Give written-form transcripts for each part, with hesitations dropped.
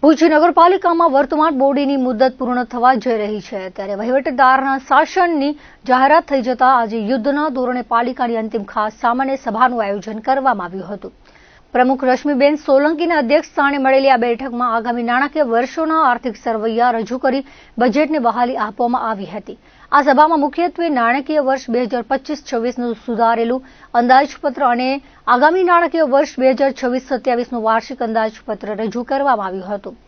ભુજ નગરપાલિકામાં વર્તમાન બોડીની મુદત પૂર્ણ થવા જઈ રહી છે ત્યારે વહીવટદારના શાસનની જાહેરાત થઈ જતા આજે યુદ્ધના ધોરણે પાલિકાની અંતિમ ખાસ સામાન્ય સભાનું આયોજન કરવામાં આવ્યું હતું। પ્રમુખ રશ્મિબેન સોલંકીના અધ્યક્ષસ્થાને મળેલી આ બેઠકમાં આગામી નાણાકીય વર્ષોના આર્થિક સરવૈયા રજૂ કરી બજેટને બહાલી આપવામાં આવી હતી। આ સભામાં મુખ્યત્વે નાણાકીય વર્ષ 2025-26નું સુધારેલું અંદાજપત્ર અને આગામી નાણાકીય વર્ષ 2026-27નું વાર્ષિક અંદાજપત્ર રજૂ કરવામાં આવ્યું હતું।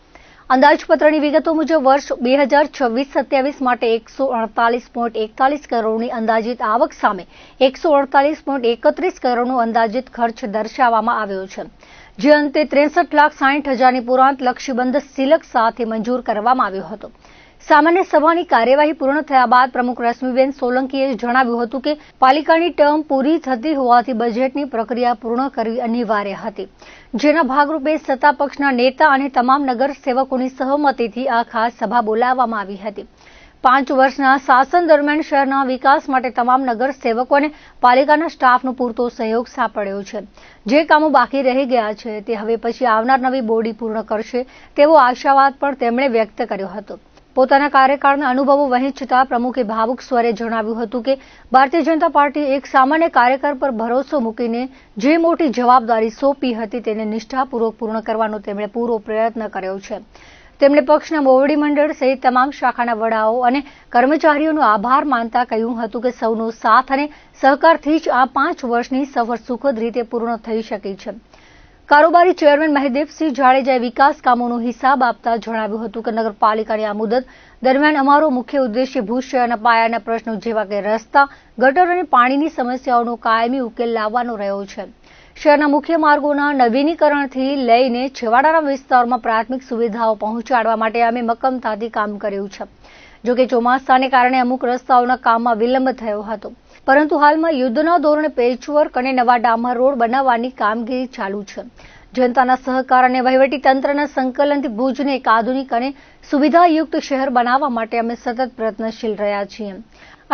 અંદાજપત્રની વિગતો મુજબ વર્ષ 2026-27 માટે 148.41 કરોડની અંદાજિત આવક સામે 148.31 કરોડનો અંદાજિત ખર્ચ દર્શાવવામાં આવ્યો છે, જે અંતે 63,60,000ની પુરાંતલક્ષી બંધ સિલક સાથે મંજૂર કરવામાં આવ્યો હતો। સામાન્ય સભાની કાર્યવાહી પૂર્ણ થયા બાદ પ્રમુખ રશ્મિબેન સોલંકીએ જણાવ્યું હતું કે પાલિકાની ટર્મ પૂરી થતી હોવાથી બજેટની પ્રક્રિયા પૂર્ણ કરવી અનિવાર્ય હતી, જેના ભાગરૂપે સત્તાપક્ષના નેતા અને તમામ નગરસેવકોની સહમતિથી આ ખાસ સભા બોલાવવામાં આવી હતી। 5 વર્ષના શાસન દરમિયાન શહેરના વિકાસ માટે તમામ નગરસેવકોને પાલિકાના સ્ટાફનો પૂરતો સહયોગ સાંપડ્યો છે। જે કામો બાકી રહી ગયા છે તે હવે પછી આવનાર નવી બોડી પૂર્ણ કરશે તેવો આશાવાદ પણ તેમણે વ્યક્ત કર્યો હતો। પોતાના કાર્યકાળના અનુભવો વહેંચતા પ્રમુખે ભાવુક સ્વરે જણાવ્યું હતું કે ભારતીય જનતા પાર્ટીએ એક સામાન્ય કાર્યકર પર ભરોસો મૂકીને જે મોટી જવાબદારી સોંપી હતી તેને નિષ્ઠાપૂર્વક પૂર્ણ કરવાનો તેમણે પૂરો પ્રયત્ન કર્યો છે। તેમણે પક્ષના મોવડી મંડળ સહિત તમામ શાખાના વડાઓ અને કર્મચારીઓનો આભાર માનતા કહ્યું હતું કે સૌનો સાથ અને સહકારથી જ આ 5 વર્ષની સફર સુખદ રીતે પૂર્ણ થઈ શકી છે। કારોબારી ચેરમેન મહેદેવસિંહ જાડેજાએ વિકાસ કામોનો હિસાબ આપતા જણાવ્યું હતું કે નગરપાલિકાની આ મુદત દરમિયાન અમારો મુખ્ય ઉદ્દેશ્ય ભુજ શહેરના પાયાના પ્રશ્નો જેવા કે રસ્તા, ગટર અને પાણીની સમસ્યાઓનો કાયમી ઉકેલ લાવવાનો રહ્યો છે। શહેરના મુખ્ય માર્ગોના નવીનીકરણથી લઈને છેવાડાના વિસ્તારોમાં પ્રાથમિક સુવિધાઓ પહોંચાડવા માટે અમે મક્કમતાથી કામ કર્યું છે। જોકે ચોમાસાને કારણે અમુક રસ્તાઓના કામમાં વિલંબ થયો હતો, પરંતુ હાલમાં યુદ્ધના ધોરણે પેચવર્ક અને નવા ડામર રોડ બનાવવાની કામગીરી ચાલુ છે। જનતાના સહકાર અને વહીવટીતંત્રના સંકલનથી ભુજને એક આધુનિક અને સુવિધાયુક્ત શહેર બનાવવા માટે અમે સતત પ્રયત્નશીલ રહ્યા છીએ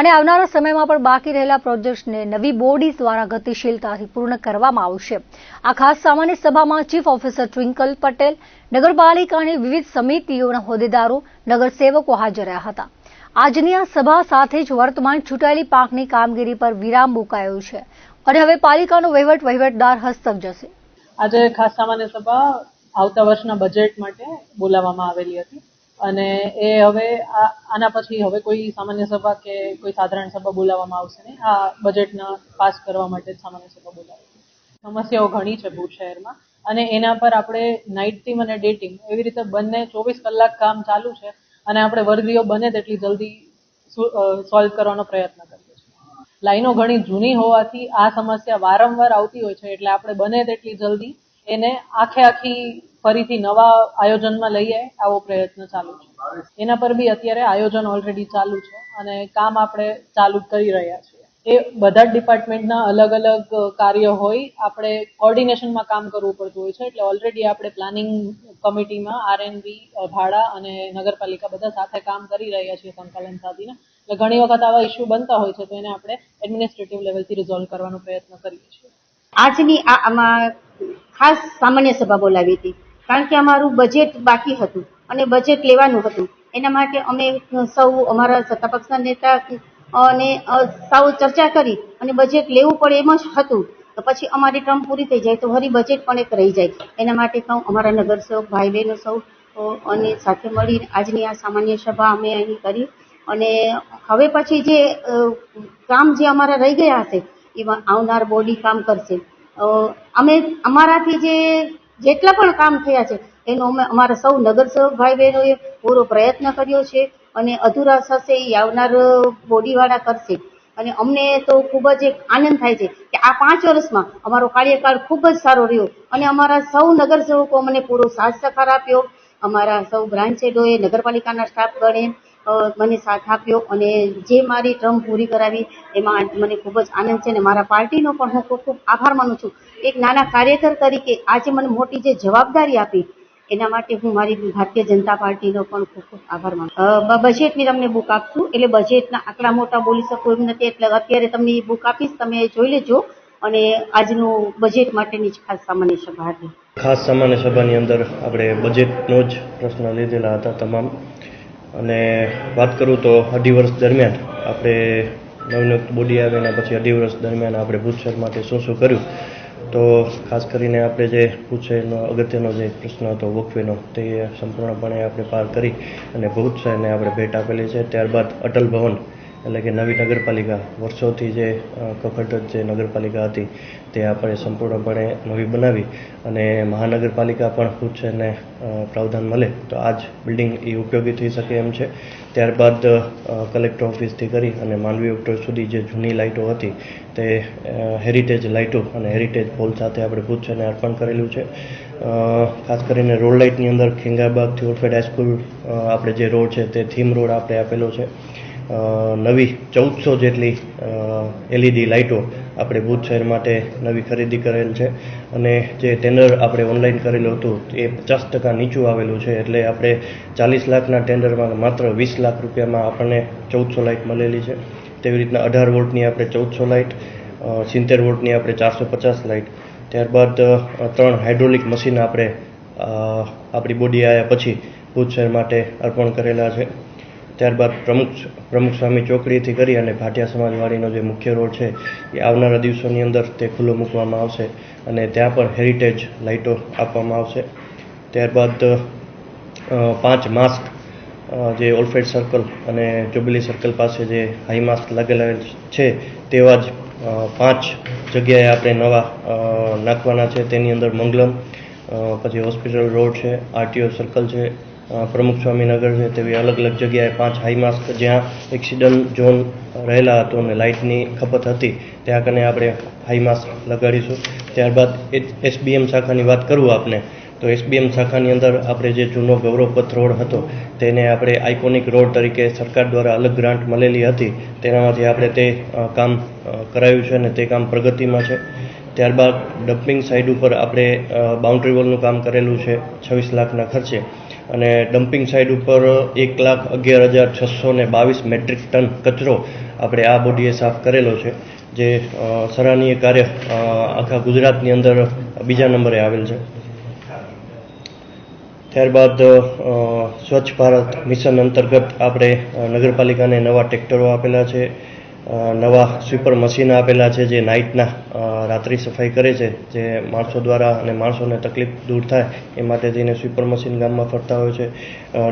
અને આવનારા સમયમાં પણ બાકી રહેલા પ્રોજેક્ટ્સને નવી બોડી દ્વારા ગતિશીલતાથી પૂર્ણ કરવામાં આવશે। આ ખાસ સામાન્ય સભામાં ચીફ ઓફિસર ટ્વિંકલ પટેલ, નગરપાલિકાની વિવિધ સમિતિઓના હોદ્દેદારો, નગરસેવકો હાજર રહ્યા હતા। આજની આ સભા સાથે જ વર્તમાન ચૂંટાયેલી પાંખની કામગીરી પર વિરામ મુકાયો છે અને હવે પાલિકાનો વહીવટદાર હસ્તક જશે। આજે ખાસ સામાન્ય સભા આવતા વર્ષના બજેટ માટે બોલાવવામાં આવેલી હતી અને એ હવે આના પછી હવે કોઈ સામાન્ય સભા કે કોઈ સાધારણ સભા બોલાવવામાં આવશે નહીં। આ બજેટના પાસ કરવા માટે સામાન્ય સભા બોલાવવામાં। સમસ્યાઓ ઘણી છે ભુજ શહેરમાં અને એના પર આપણે નાઇટ ટીમ અને ડે ટીમ એવી રીતે બંને 24 કલાક કામ ચાલુ છે અને આપણે વર્દીઓ બને તેટલી જલ્દી સોલ્વ કરવાનો પ્રયત્ન કરીએ છીએ। લાઈનો ઘણી જૂની હોવાથી આ સમસ્યા વારંવાર આવતી હોય છે, એટલે આપણે બને તેટલી જલ્દી એને આખી ફરીથી નવા આયોજનમાં લઈએ આવો પ્રયત્ન ચાલુ છે। એના પર બી અત્યારે આયોજન ઓલરેડી ચાલુ છે અને કામ આપણે ચાલુ કરી રહ્યા છીએ। એ બધા જ ડિપાર્ટમેન્ટના અલગ અલગ કાર્ય હોય, આપણે કોર્ડિનેશનમાં કામ કરવું પડતું હોય છે, એટલે ઓલરેડી આપણે પ્લાનિંગ કમિટીમાં આરએનબી, ભાડા અને નગરપાલિકા બધા સાથે કામ કરી રહ્યા છીએ સંકલન સાધીને। એટલે ઘણી વખત આવા ઇસ્યુ બનતા હોય છે તો એને આપણે એડમિનિસ્ટ્રેટિવ લેવલથી રિઝોલ્વ કરવાનો પ્રયત્ન કરીએ છીએ। આજની આમાં ખાસ સામાન્ય સભા બોલાવી હતી કારણ કે અમારું બજેટ બાકી હતું અને બજેટ લેવાનું હતું। એના માટે અમે સૌ અમારા સત્તાપક્ષના નેતા અને સૌ ચર્ચા કરી અને બજેટ લેવું પડે એમ જ હતું। તો પછી અમારી ટર્મ પૂરી થઈ જાય તો ફરી બજેટ પણ એક રહી જાય। એના માટે અમારા નગરસેવક ભાઈ બહેનો સૌ અને સાથે મળીને આજની આ સામાન્ય સભા અમે અહીં કરી અને હવે પછી જે કામ જે અમારા રહી ગયા હશે એમાં આવનાર બોડી કામ કરશે। અમે અમારાથી જેટલા પણ કામ થયા છે એનો અમે અમારા સૌ નગરસેવક ભાઈ બહેનોએ પૂરો પ્રયત્ન કર્યો છે અને અધૂરા થશે એ આવનાર બોડીવાળા કરશે। અને અમને તો ખૂબ જ એક આનંદ થાય છે કે આ 5 વર્ષમાં અમારો કાર્યકાળ ખૂબ જ સારો રહ્યો અને અમારા સૌ નગરસેવકો મને પૂરો સાથ સહકાર આપ્યો। અમારા સૌ બ્રાન્ચ હેડોએ, નગરપાલિકાના સ્ટાફગણે મને સાથ આપ્યો અને જે મારી ટર્મ પૂરી કરાવી એમાં મને ખૂબ જ આનંદ છે અને મારા પાર્ટીનો પણ હું ખૂબ ખૂબ આભાર માનું છું। એક નાના કાર્યકર તરીકે આજે મને મોટી જે જવાબદારી આપી એના માટે હું મારી ભારતીય જનતા પાર્ટીનો પણ ખૂબ ખૂબ આભાર માનું। બજેટની તમને બુક આપશું, એટલે બજેટના આટલા મોટા બોલી શકું એમ નથી, એટલે અત્યારે તમને એ બુક આપીશ, તમે જોઈ લેજો અને આજનું બજેટ માટેની જ ખાસ સામાન્ય સભા હતી. ખાસ સામાન્ય સભાની અંદર આપણે બજેટનો જ પ્રશ્ન લીધેલા હતા તમામ. અને વાત કરું તો 2.5 વર્ષ દરમિયાન આપણે નવનિયુક્ત બોડી આવીને પછી 2.5 વર્ષ દરમિયાન આપણે ભુજ શહેર માટે શું કર્યું, તો ખાસ કરીને આપણે જે ભુજ શહેરનો અગત્યનો જે પ્રશ્ન હતો વોકવેનો, તે સંપૂર્ણપણે આપણે પાર કરી અને ભુજ શહેરને આપણે ભેટ આપેલી છે. ત્યારબાદ અટલ ભવન એટલે કે નવી નગરપાલિકા, વર્ષોથી જે કખડધજ જે નગરપાલિકા હતી તે આપણે સંપૂર્ણપણે નવી બનાવી અને મહાનગરપાલિકા પણ ભુજ શહેરને પ્રાવધાન મળે તો આ જ બિલ્ડિંગ એ ઉપયોગી થઈ શકે એમ છે. ત્યારબાદ કલેક્ટર ઓફિસથી કરી અને માંડવી ઓક્ટોબર સુધી જે જૂની લાઇટો હતી તે હેરિટેજ લાઇટો અને હેરિટેજ પોલ સાથે આપણે ભુજ શહેરને અર્પણ કરેલું છે. ખાસ કરીને રોડ લાઇટની અંદર ખેંગારબાગથી ઓરફેડ હાઈસ્કૂલ આપણે જે રોડ છે તે થીમ રોડ આપણે આપેલો છે. નવી 1400 જેટલી LED લાઇટો આપણે ભુજ શહેર માટે નવી ખરીદી કરેલ છે અને જે ટેન્ડર આપણે ઓનલાઈન કરેલું હતું એ 50% નીચું આવેલું છે. એટલે આપણે 40 લાખના ટેન્ડરમાં માત્ર 20 લાખ રૂપિયામાં આપણને 1400 લાઇટ મળેલી છે. તેવી રીતના 18 વોલ્ટની આપણે 1400 લાઇટ, 70 વોલ્ટની આપણે 450 લાઇટ, ત્યારબાદ 3 હાઇડ્રોલિક મશીન આપણે આપણી બોડી આવ્યા પછી ભુજ શહેર માટે અર્પણ કરેલા છે. ત્યારબાદ પ્રમુખ સ્વામી ચોકડીથી કરી અને ભાટિયા સમાજવાડીનો જે મુખ્ય રોડ છે એ આવનારા દિવસોની અંદર તે ખુલ્લો મૂકવામાં આવશે અને ત્યાં પણ હેરિટેજ લાઇટો આપવામાં આવશે. ત્યારબાદ 5 માસ્ક જે ઓલફેડ સર્કલ અને જ્યુબિલી સર્કલ પાસે જે હાઈ માસ્ક લાગેલા છે તેવા જ 5 જગ્યાએ આપણે નવા નાખવાના છે. તેની અંદર મંગલમ, પછી હોસ્પિટલ રોડ છે, RTO સર્કલ છે, પ્રમુખ સ્વામીનગર છે, તેવી અલગ અલગ જગ્યાએ 5 હાઈ માસ્ક જ્યાં એક્સિડન્ટ ઝોન રહેલા હતો અને લાઇટની ખપત હતી ત્યાં કને આપણે હાઈ માસ્ક લગાડીશું. ત્યારબાદ SBM શાખાની વાત કરું આપને તો SBM શાખાની અંદર આપણે જે જૂનો ગૌરવપથ રોડ હતો તેને આપણે આઇકોનિક રોડ તરીકે સરકાર દ્વારા અલગ ગ્રાન્ટ મળેલી હતી, તેનામાંથી આપણે તે કામ કરાયું છે અને તે કામ પ્રગતિમાં છે. ત્યારબાદ ડમ્પિંગ સાઇડ ઉપર આપણે બાઉન્ડ્રી વોલનું કામ કરેલું છે 26 લાખના ખર્ચે અને ડમ્પિંગ સાઇડ ઉપર 1,11,622 મેટ્રિક ટન કચરો આપણે આ બોડીએ સાફ કરેલો છે, જે સરાહનીય કાર્ય આખા ગુજરાતની અંદર બીજા નંબરે આવેલ છે. ત્યારબાદ સ્વચ્છ ભારત મિશન અંતર્ગત આપણે નગરપાલિકાને નવા ટ્રેક્ટરો આપેલા છે, નવા સ્વીપર મશીન આપેલા છે જે નાઇટના રાત્રિ સફાઈ કરે છે, જે માણસો દ્વારા અને માણસોને તકલીફ દૂર થાય એ માટે થઈને સ્વીપર મશીન ગામમાં ફરતા હોય છે.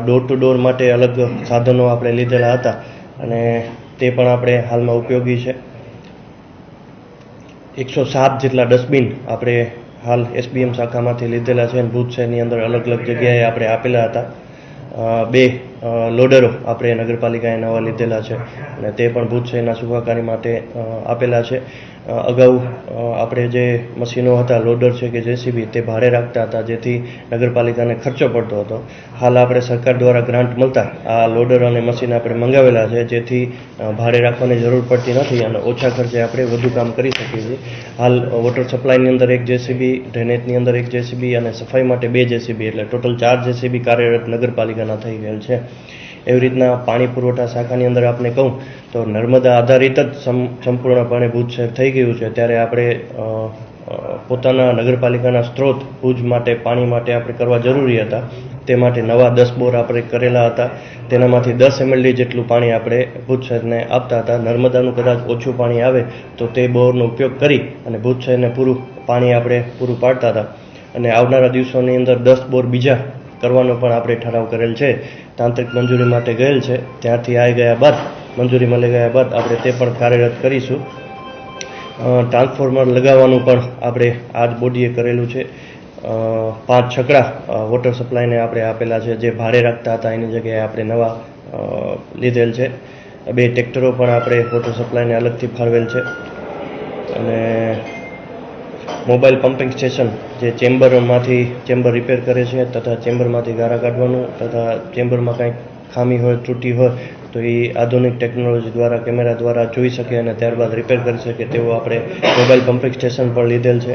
ડોર ટુ ડોર માટે અલગ સાધનો આપણે લીધેલા હતા અને તે પણ આપણે હાલમાં ઉપયોગી છે. 107 જેટલા ડસ્ટબિન આપણે હાલ SBM શાખામાંથી લીધેલા છે અને ભુજ શહેરની અંદર અલગ અલગ જગ્યાએ આપણે આપેલા હતા. 2 લોડરો આપણે નગરપાલિકાએ નવા લીધેલા છે અને તે પણ ભુજ શહેરના સુખાકારી માટે આપેલા છે. અગાઉ આપણે જે મશીનો હતા લોડર છે કે JCB તે ભાડે રાખતા હતા, જેથી નગરપાલિકાને ખર્ચો પડતો હતો. હાલ આપણે સરકાર દ્વારા ગ્રાન્ટ મળતા આ લોડર અને મશીન આપણે મંગાવેલા છે, જેથી ભાડે રાખવાની જરૂર પડતી નથી અને ઓછા ખર્ચે આપણે વધુ કામ કરી શકીએ છીએ. હાલ વોટર સપ્લાયની અંદર 1 JCB, ડ્રેનેજની અંદર 1 JCB અને સફાઈ માટે 2 JCB એટલે ટોટલ 4 JCB કાર્યરત નગરપાલિકાના થઈ ગયેલ છે. એવી રીતના પાણી પુરવઠા શાખાની અંદર આપણે કહું તો નર્મદા આધારિત જ સંપૂર્ણપણે ભુજ શહેર થઈ ગયું છે. ત્યારે આપણે પોતાના નગરપાલિકાના સ્ત્રોત ભુજ માટે પાણી માટે આપણે કરવા જરૂરી હતા, તે માટે નવા 10 બોર આપણે કરેલા હતા. તેનામાંથી 10 MLD જેટલું પાણી આપણે ભુજ શહેરને આપતા હતા. નર્મદાનું કદાચ ઓછું પાણી આવે તો તે બોરનો ઉપયોગ કરી અને ભુજ શહેરને પૂરું પાણી આપણે પૂરું પાડતા હતા અને આવનારા દિવસોની અંદર 10 બોર બીજા કરવાનો પણ આપણે ઠરાવ કરેલ છે. તાંત્રિક મંજૂરી માટે ગયેલ છે, ત્યાંથી આવી ગયા બાદ મંજૂરી મળી ગયા બાદ આપણે તે પણ કાર્યરત કરીશું. ટ્રાન્સફોર્મર લગાવવાનું પણ આપણે આ જ બોડીએ કરેલું છે. 5 છકડા વોટર સપ્લાયને આપણે આપેલા છે, જે ભાડે રાખતા હતા એની જગ્યાએ આપણે નવા લીધેલ છે. 2 ટ્રેક્ટરો પણ આપણે વોટર સપ્લાયને અલગથી ફાળવેલ છે અને મોબાઈલ પમ્પિંગ સ્ટેશન જે ચેમ્બર રિપેર કરે છે તથા ચેમ્બરમાંથી ગારા કાઢવાનું તથા ચેમ્બરમાં કંઈક ખામી હોય, ત્રુટી હોય તો એ આધુનિક ટેકનોલોજી દ્વારા કેમેરા દ્વારા જોઈ શકે અને ત્યારબાદ રિપેર કરી શકે તેવું આપણે મોબાઈલ પમ્પિંગ સ્ટેશન પણ લીધેલ છે.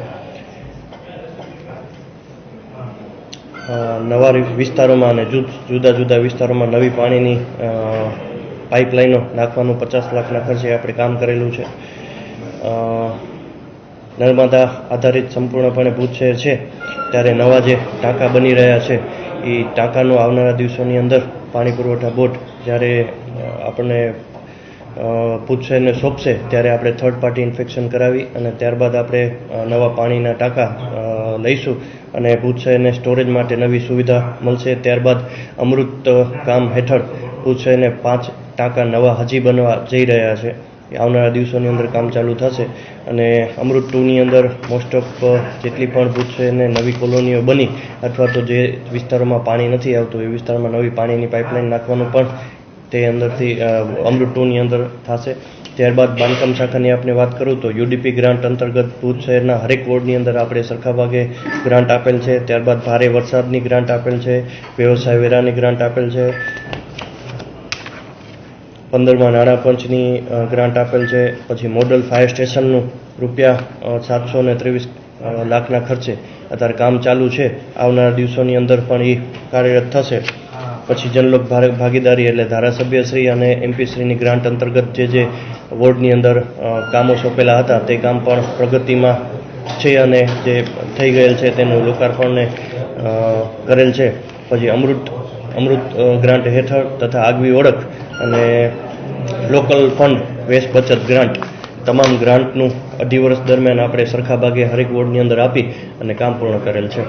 નવા વિસ્તારોમાં અને જુદા જુદા વિસ્તારોમાં નવી પાણીની પાઇપલાઇનો નાખવાનું 50 લાખના ખર્ચે આપણે કામ કરેલું છે. નર્મદા આધારિત સંપૂર્ણપણે ભુજ શહેર છે, ત્યારે નવા જે ટાંકા બની રહ્યા છે એ ટાંકાનો આવનારા દિવસોની અંદર પાણી પુરવઠા બોર્ડ જ્યારે આપણને ભુજ શહેરને સોંપશે ત્યારે આપણે થર્ડ પાર્ટી ઇન્સ્પેક્શન કરાવી અને ત્યારબાદ આપણે નવા પાણીના ટાંકા લઈશું અને ભુજ શહેરને સ્ટોરેજ માટે નવી સુવિધા મળશે. ત્યારબાદ અમૃત કામ હેઠળ ભુજ શહેરને 5 ટાંકા નવા હજી બનવા જઈ રહ્યા છે. આવનારા દિવસોની અંદર કામ ચાલુ થશે અને અમૃત 2ની અંદર મોસ્ટ ઓફ જેટલી પણ ભુજ શહેરને નવી કોલોનીઓ બની અથવા તો જે વિસ્તારોમાં પાણી નથી આવતું એ વિસ્તારમાં નવી પાણીની પાઇપલાઇન નાખવાનું પણ તે અંદરથી અમૃત 2ની અંદર થશે. ત્યારબાદ બાંધકામ શાખાની આપણે વાત કરું તો યુડીપી ગ્રાન્ટ અંતર્ગત ભુજ શહેરના હરેક વોર્ડની અંદર આપણે સરખા ભાગે ગ્રાન્ટ આપેલ છે. ત્યારબાદ ભારે વરસાદની ગ્રાન્ટ આપેલ છે, વ્યવસાય વેરાની ગ્રાન્ટ આપેલ છે, 15મા નાણાં પંચની ગ્રાન્ટ આપેલ છે, પછી મોડલ ફાયર સ્ટેશનનું ₹723 લાખના ખર્ચે અત્યારે કામ ચાલુ છે. આવનારા દિવસોની અંદર પણ એ કાર્યરત થશે. પછી જનલોક ભાગીદારી એટલે ધારાસભ્યશ્રી અને એમપીશ્રીની ગ્રાન્ટ અંતર્ગત જે વોર્ડની અંદર કામો સોંપેલા હતા તે કામ પણ પ્રગતિમાં છે અને જે થઈ ગયેલ છે તેનું લોકાર્પણને કરેલ છે. પછી અમૃત ગ્રાન્ટ હેઠળ તથા આગવી ઓળખ અને લોકલ ફંડ વેસ્ટ બચત ગ્રાન્ટ તમામ ગ્રાન્ટનું 2.5 વર્ષ દરમિયાન આપણે સરખા ભાગે હરેક વોર્ડની અંદર આપી અને કામ પૂર્ણ કરેલ છે.